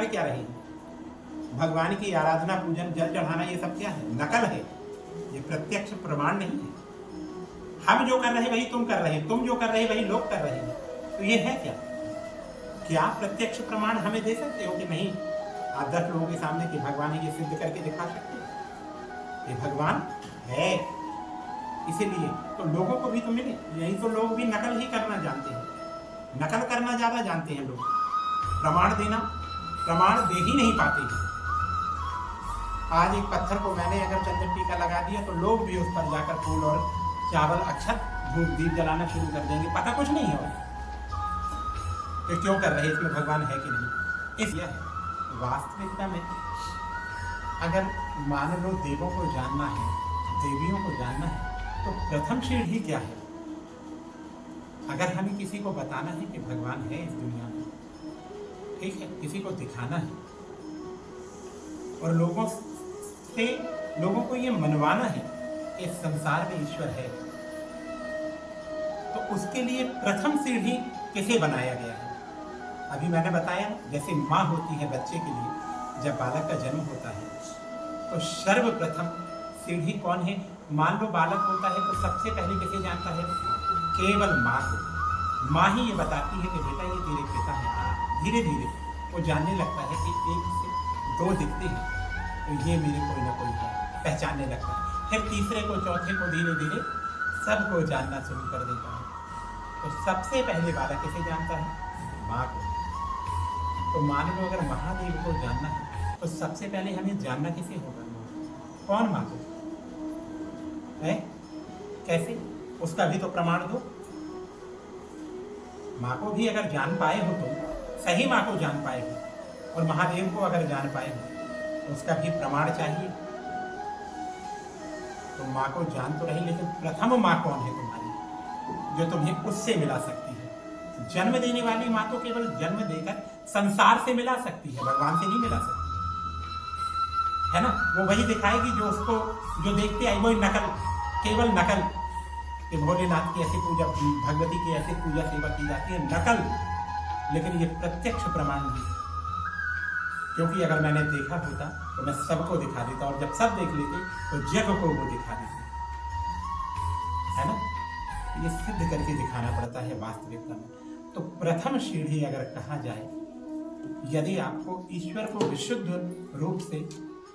कर क्या रहे हैं? भगवान की आराधना, पूजन, जल चढ़ाना, ये सब क्या है? नकल है, ये प्रत्यक्ष प्रमाण नहीं है। हम जो कर रहे हैं वही तुम कर रहे हैं, तुम जो कर रहे हैं वही लोग कर रहे हैं, तो ये है क्या? क्या प्रत्यक्ष प्रमाण हमें दे सकते हो कि नहीं आप 10 लोगों के सामने कि भगवान है, ये सिद्ध करके दिखा सकते हो ये भगवान है? इसीलिए तो लोगों को भी तो मिले, यही तो लोग भी नकल ही करना जानते हैं, नकल करना ज्यादा जानते हैं लोग। प्रमाण देना, प्रमाण दे ही नहीं पाते हैं। आज एक पत्थर को मैंने अगर चंदन टीका लगा दिया तो लोग भी उस पर जाकर फूल और चावल, अक्षत, धूप, दीप जलाना शुरू कर देंगे, पता कुछ नहीं है तो क्यों कर रहे हैं, इसमें भगवान है कि नहीं? इसलिए है वास्तविकता में अगर मान लो देवों को जानना है, देवियों को जानना है, तो प्रथम सीढ़ी क्या है? अगर हमें किसी को बताना है कि भगवान है इस दुनिया में, ठीक है, किसी को दिखाना है और लोगों को ये मनवाना है कि इस संसार में ईश्वर है, तो उसके लिए प्रथम सीढ़ी किसे बनाया गया है? अभी मैंने बताया ना, जैसे माँ होती है बच्चे के लिए, जब बालक का जन्म होता है तो सर्वप्रथम सीढ़ी कौन है? मान लो बालक होता है तो सबसे पहले किसे जानता है? केवल माँ को। माँ ही ये बताती है कि बेटा ये तेरे पिता है। धीरे धीरे वो जानने लगता है कि एक से दो दिखते हैं तो ये मेरे कोई ना कोई है, पहचानने लगता है। फिर तीसरे को, चौथे को, धीरे धीरे सबको जानना शुरू कर देता है। तो सबसे पहले बालक किसे जानता है? माँ को। तो मान लो अगर महादेव को जानना है तो सबसे पहले हमें जानना किसे होगा? कौन? माँ को है? कैसे? उसका भी तो प्रमाण दो। माँ को भी अगर जान पाए हो तो सही माँ को जान पाए हो, और महादेव को अगर जान पाए हो तो उसका भी प्रमाण चाहिए। तो माँ को जान तो रही, लेकिन प्रथम माँ कौन है तुम्हारी, जो तुम्हें उससे मिला सकती है? जन्म देने वाली माँ तो केवल जन्म देकर संसार से मिला सकती है, भगवान से नहीं मिला सकती है ना। वो वही दिखाएगी जो उसको, जो देखते आई वही नकल, केवल नकल कि भोलेनाथ की ऐसी पूजा, भगवती की ऐसी पूजा सेवा की जाती है, नकल। लेकिन ये प्रत्यक्ष प्रमाण नहीं, क्योंकि अगर मैंने देखा होता तो मैं सबको दिखा देता, और जब सब देख लेते तो जग को वो दिखा देते, है ना। ये सिद्ध करके दिखाना पड़ता है वास्तविकता में। तो प्रथम सीढ़ी अगर कहा जाए, यदि आपको ईश्वर को विशुद्ध रूप से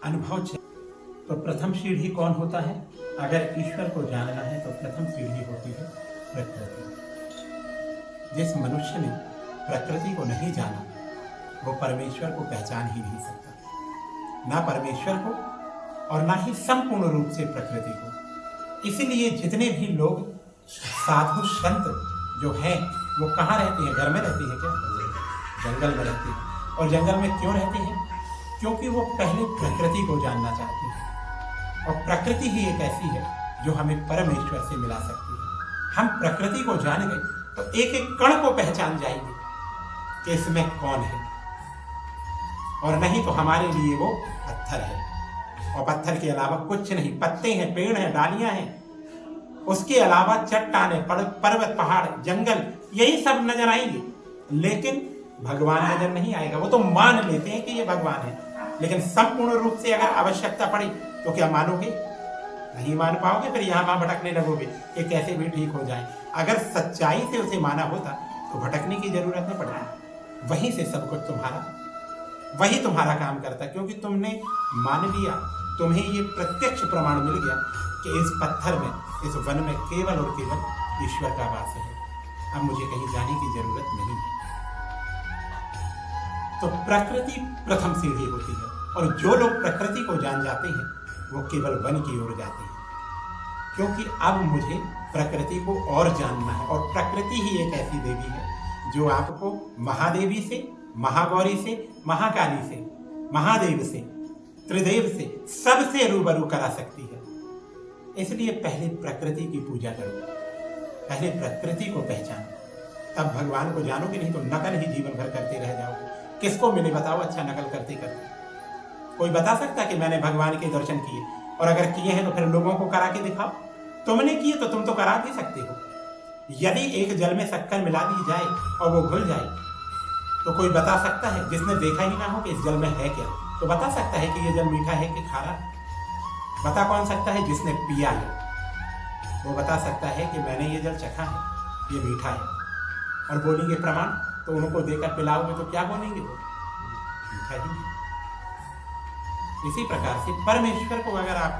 अनुभव चाहिए तो प्रथम सीढ़ी कौन होता है? अगर ईश्वर को जानना है तो प्रथम सीढ़ी होती है प्रकृति। जिस मनुष्य ने प्रकृति को नहीं जाना वो परमेश्वर को पहचान ही नहीं सकता, ना परमेश्वर को और ना ही संपूर्ण रूप से प्रकृति को। इसलिए जितने भी लोग साधु संत जो हैं वो कहाँ रहते हैं? घर में रहते हैं क्या? जंगल में रहते हैं। और जंगल में क्यों रहते हैं? क्योंकि वो पहले प्रकृति को जानना चाहते हैं, और प्रकृति ही एक ऐसी है जो हमें परमेश्वर से मिला सकती है। हम प्रकृति को जान गए तो एक एक कण को पहचान जाएंगे कि इसमें कौन है, और नहीं तो हमारे लिए वो पत्थर है, और पत्थर के अलावा कुछ नहीं। पत्ते हैं, पेड़ हैं, डालियां हैं, उसके अलावा चट्टानें, पर्वत, पहाड़, जंगल, यही सब नजर आएंगे, लेकिन भगवान नजर नहीं आएगा। वो तो मान लेते हैं कि ये भगवान है, लेकिन संपूर्ण रूप से अगर आवश्यकता पड़ी तो क्या मानोगे? नहीं मान पाओगे, फिर यहाँ वहां भटकने लगोगे कि कैसे भी ठीक हो जाए। अगर सच्चाई से उसे माना होता तो भटकने की जरूरत नहीं पड़ती, वहीं से सब कुछ वही तुम्हारा काम करता, क्योंकि तुमने मान लिया, तुम्हें ये प्रत्यक्ष प्रमाण मिल गया कि इस पत्थर में, इस वन में केवल और केवल ईश्वर का वास है। अब मुझे कहीं जाने की जरूरत नहीं है। तो प्रकृति प्रथम सीढ़ी होती है, और जो लोग प्रकृति को जान जाते हैं वो केवल वन की ओर जाते हैं, क्योंकि अब मुझे प्रकृति को और जानना है। और प्रकृति ही एक ऐसी देवी है जो आपको महादेवी से, महागौरी से, महाकाली से, महादेव से, त्रिदेव से, सबसे रूबरू करा सकती है। इसलिए पहले प्रकृति की पूजा करो, पहले प्रकृति को पहचानो, तब भगवान को जानोगे। नहीं तो नकल ही जीवन भर करते रह जाओगे। किसको मिले बताओ अच्छा नकल करते करते? कोई बता सकता कि मैंने भगवान के दर्शन किए? और अगर किए हैं तो फिर लोगों को करा के दिखाओ। तुमने किए तो तुम तो करा भी सकते हो। यदि एक जल में शक्कर मिला दी जाए और वो घुल जाए तो कोई बता सकता है जिसने देखा ही ना हो कि इस जल में है क्या, तो बता सकता है कि ये जल मीठा है कि खारा? बता कौन सकता है? जिसने पिया है वो बता सकता है कि मैंने ये जल चखा है, ये मीठा है। और बोलेंगे प्रमाण, तो उनको देकर पिलाओगे तो क्या बोलेंगे वो? मीठा ही है। इसी प्रकार से परमेश्वर को अगर आप